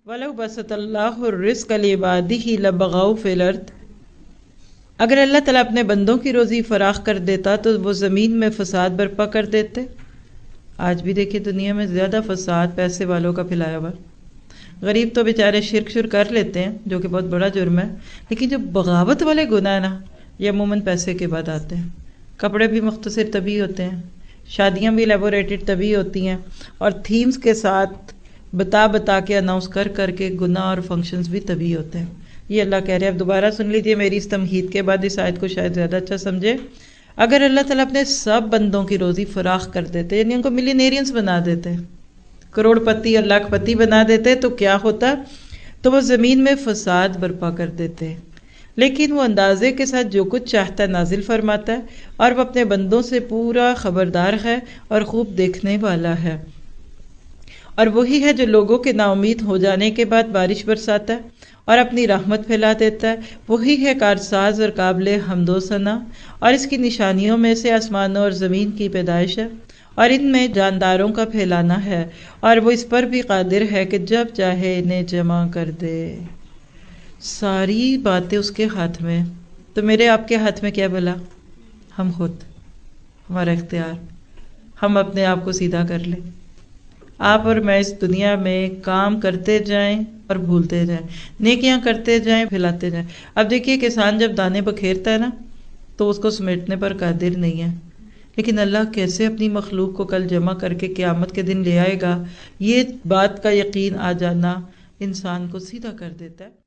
وَلَوْ بَسَطَ اللَّهُ الرِّزْقَ لِعِبَادِهِ لَبَغَوْا فِي الْأَرْضِ، اگر اللہ تعالیٰ اپنے بندوں کی روزی فراخ کر دیتا تو وہ زمین میں فساد برپا کر دیتے۔ آج بھی دیکھیے دنیا میں زیادہ فساد پیسے والوں کا پھیلایا ہوا، غریب تو بیچارے شرک کر لیتے ہیں جو کہ بہت بڑا جرم ہے، لیکن جو بغاوت والے گناہ ہیں نا یہ عموماً پیسے کے بعد آتے ہیں۔ کپڑے بھی مختصر تبھی ہوتے ہیں، شادیاں بھی لیبوریٹڈ تبھی ہوتی ہیں، اور تھیمز کے ساتھ بتا کے اناؤنس کر کے گناہ اور فنکشنز بھی تبھی ہوتے ہیں۔ یہ اللہ کہہ رہے ہیں۔ اب دوبارہ سن لیجیے میری اس تمہید کے بعد اس آیت کو شاید زیادہ اچھا سمجھے۔ اگر اللہ تعالیٰ اپنے سب بندوں کی روزی فراخ کر دیتے، یعنی ان کو ملینیرینز بنا دیتے، کروڑ پتی اور لاکھ پتی بنا دیتے، تو کیا ہوتا؟ تو وہ زمین میں فساد برپا کر دیتے۔ لیکن وہ اندازے کے ساتھ جو کچھ چاہتا ہے نازل فرماتا ہے، اور وہ اپنے بندوں سے پورا خبردار ہے اور خوب دیکھنے والا ہے۔ اور وہی ہے جو لوگوں کے نا امید ہو جانے کے بعد بارش برساتا ہے اور اپنی رحمت پھیلا دیتا ہے۔ وہی ہے کارساز اور قابل حمد و ثنا، اور اس کی نشانیوں میں سے آسمانوں اور زمین کی پیدائش ہے اور ان میں جانداروں کا پھیلانا ہے، اور وہ اس پر بھی قادر ہے کہ جب چاہے انہیں جمع کر دے۔ ساری باتیں اس کے ہاتھ میں، تو میرے آپ کے ہاتھ میں کیا بلا؟ ہم خود، ہمارا اختیار، ہم اپنے آپ کو سیدھا کر لیں۔ آپ اور میں اس دنیا میں کام کرتے جائیں اور بھولتے جائیں، نیکیاں کرتے جائیں، پھیلاتے جائیں۔ اب دیکھیے کسان جب دانے بکھیرتا ہے نا تو اس کو سمیٹنے پر قادر نہیں ہے، لیکن اللہ کیسے اپنی مخلوق کو کل جمع کر کے قیامت کے دن لے آئے گا، یہ بات کا یقین آ جانا انسان کو سیدھا کر دیتا ہے۔